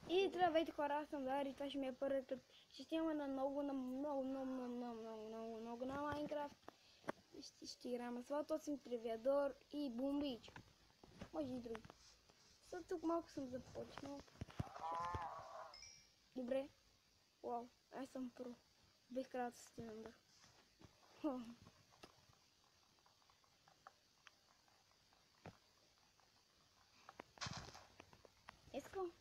И здравейте хора, аз съм Дар и това ще ми е първият клип. Ще снимаме на много на Майнкрафт. Ще играем с Валтосим, Тривиадор и Бумбич. Може и други. Тук малко съм започнал. Добре. Вау, аз съм про. Бих крал да стигнам да. Искам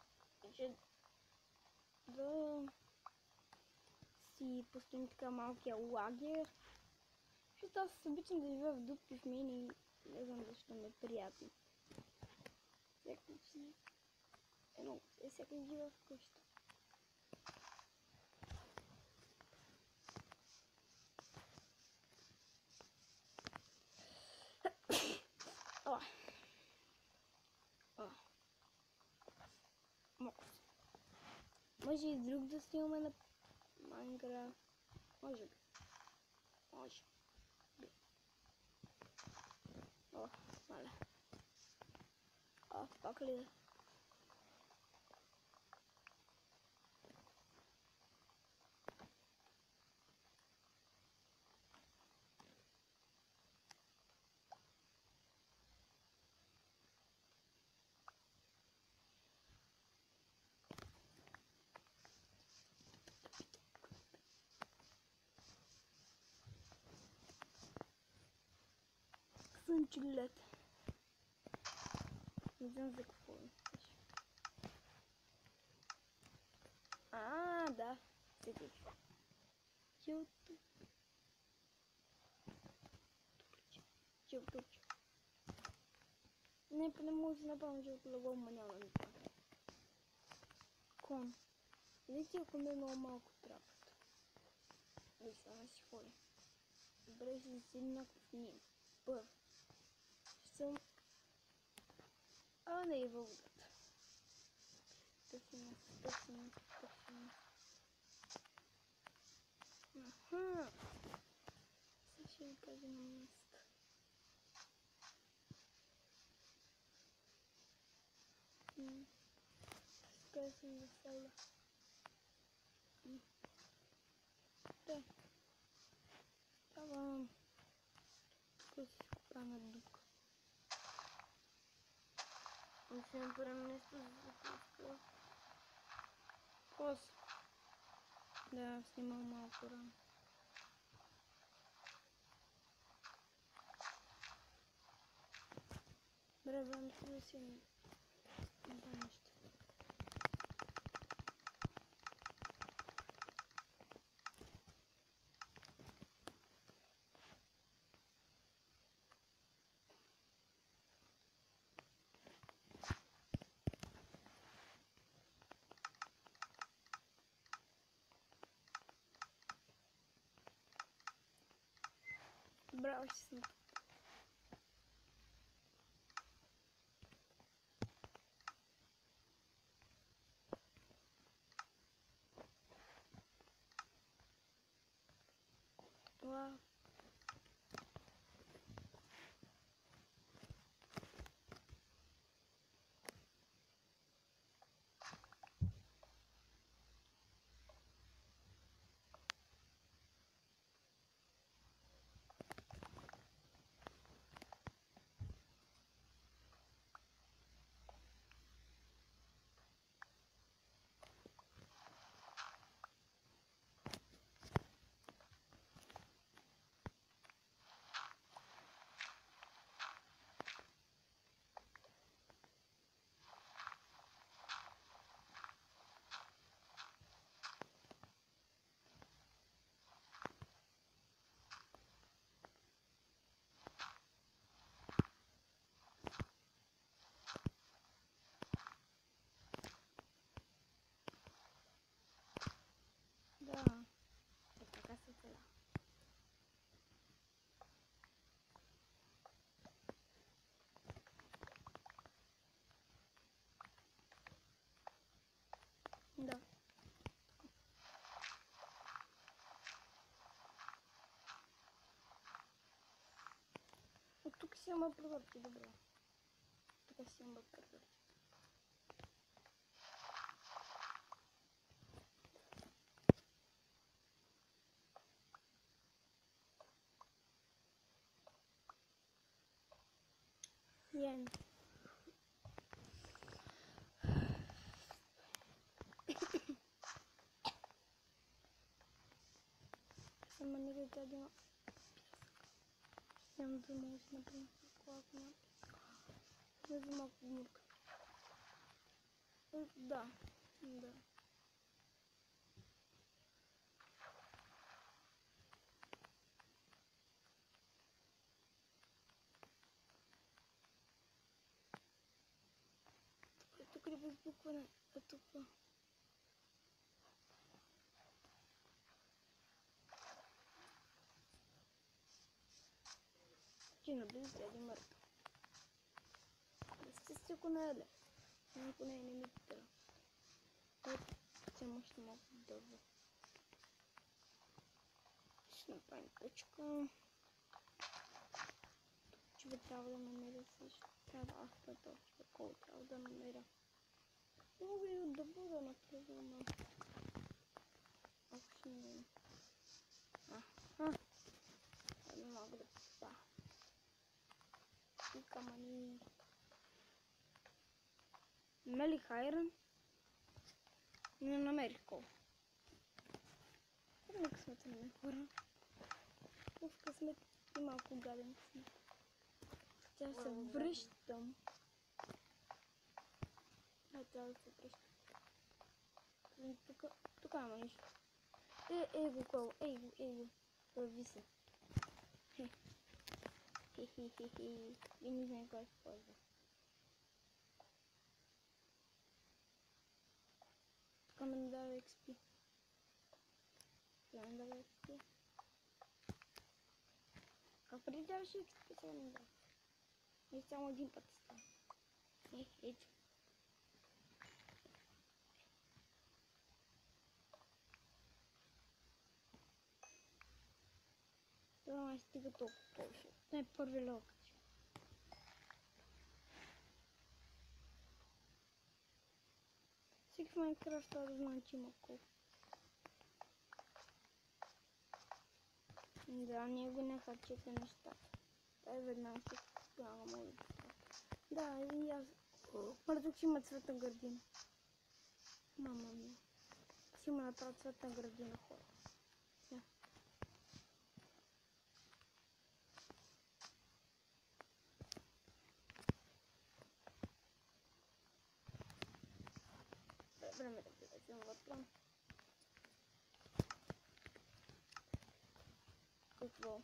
да си поставим така малкия лагер. Защото аз обичам да живея в дупки в мини и не знам защо ми е приятно. Всеки живее в къща. Може и друг да снимаме на Майнкрафт. Може би. Може би. Маля. Пак ли да? Слънчилет. Не знам за какво е. Да. Седи. Чилтуч. Не може да направим жълто лого, но няма да направим. Кон. Видите, ако ми е много малко трябват. И сега си ходя. Добре, ще си някакъв ним. Първо. Съм... не е във водата. Тъсим. Сега ще ви кажа на място. Сега съм да селя. Да. Ставам. Тук си купана дука. Ще направим нещо за запуска. После. Да, снимам малко рано. Добре, време да си направим нещо. Браво, ще съм тук. Вау. Да. Така се цела. Да. От тук си има прозорци, добре. Тук си има прозорци. Yani. Sama ne jadi yang tu mau sinabi kuat na. Назма гурка. Да, да. Это крепость буквально. Это по. Чина близ дяди Марта. Сте кунеле. Не куне не митра. Вот все можно могут даже. Сейчас направим точку. Чего трябва да намеря също? Трябва автото. Какво трябва да намеря? Мога и да бъда направена. Ако не. Не мога да писа. И камъни. Намерих айрон. Не намерих кол. Как късмет на мен хора? В късмет и малко гаден късмет. Тя се връщам. Трябва да се връщам. Тук няма нищо. Ей го кол, ей го. Върви се. Хе-хе-хе-хе. И не знае кой се ползва. Тук ме не дава XP. Тук не дава XP. Как преди даваше XP, сега не дава. И само един път става. Ето. Това май стига толкова повече. Това е първи локът. Всеки в Майнкрафт трябва да знае, че има кол. Да, ние го не харчите нещата. Тай веднага ще спрямо може да става. Да, и аз. Мъртвък ще има цветна градина. Мама ми. Ще има направо цветна градина хора. Време да влезем вътре. Какво?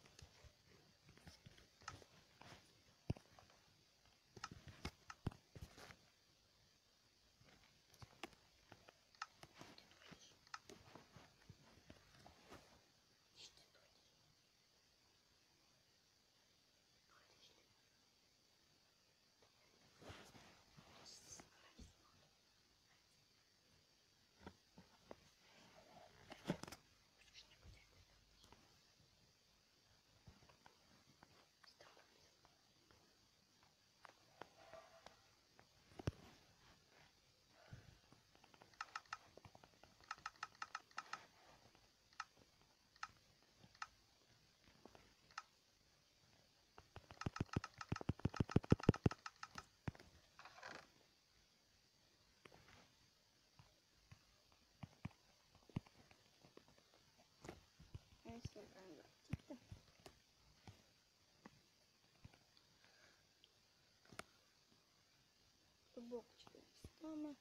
Блокчета стана.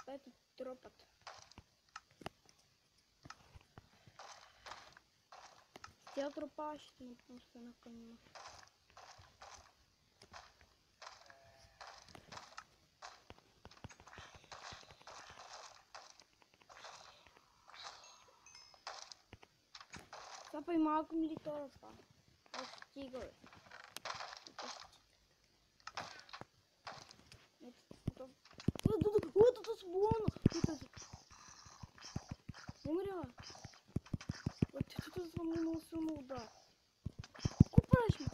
Это тропот. Тя тропа ще не просто на коня. Сега и малко ми ли това? Аз стига, бе. Ето с болно! Умря! Ето съм много силно удар. Ко правиш, ме?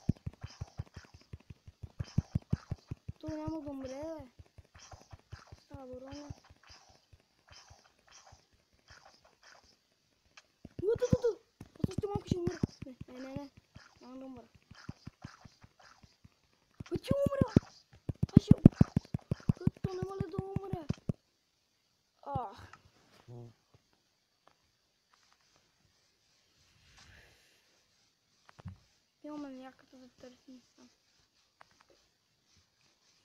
Той няма да умре, бе. Става вороня. Аз още малко ще умра. Не. Няма да умра. Ти умря! Аз ще... Като няма ли да умре? Имаме някакъв да търсим сам.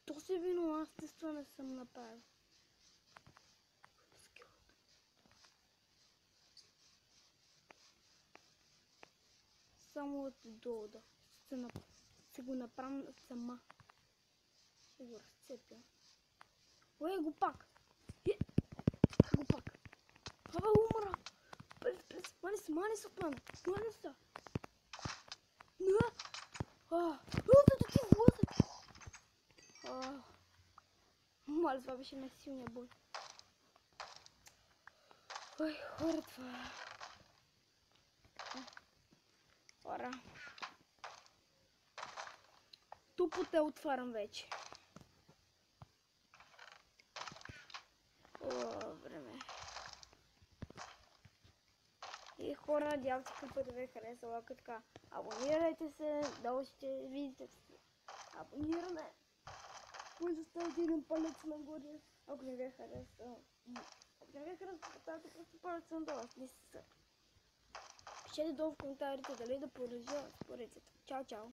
То се вино, аз тества не съм направил. Само от долу да се го направя сама. Ще го разцепя. Ой, го пак! Го пак! Абе, умра! Мани се от мене! Мани се! Не! Ето ти влазе! Мали, това беше най-силния бой. Ой, хора, това... Хора. Тупо те отварям вече. Време. И хора, надявам се, като да ви е харесала, като така. Абонирайте се, долу ще видите. Абонираме. Може да ставите един палец нагоре. Ако не ви е харесал. Ако не ви е харесал, поставете просто палец надолу. Аз не се. Пишете долу в коментарите дали да продължа с порецата. Чао, чао!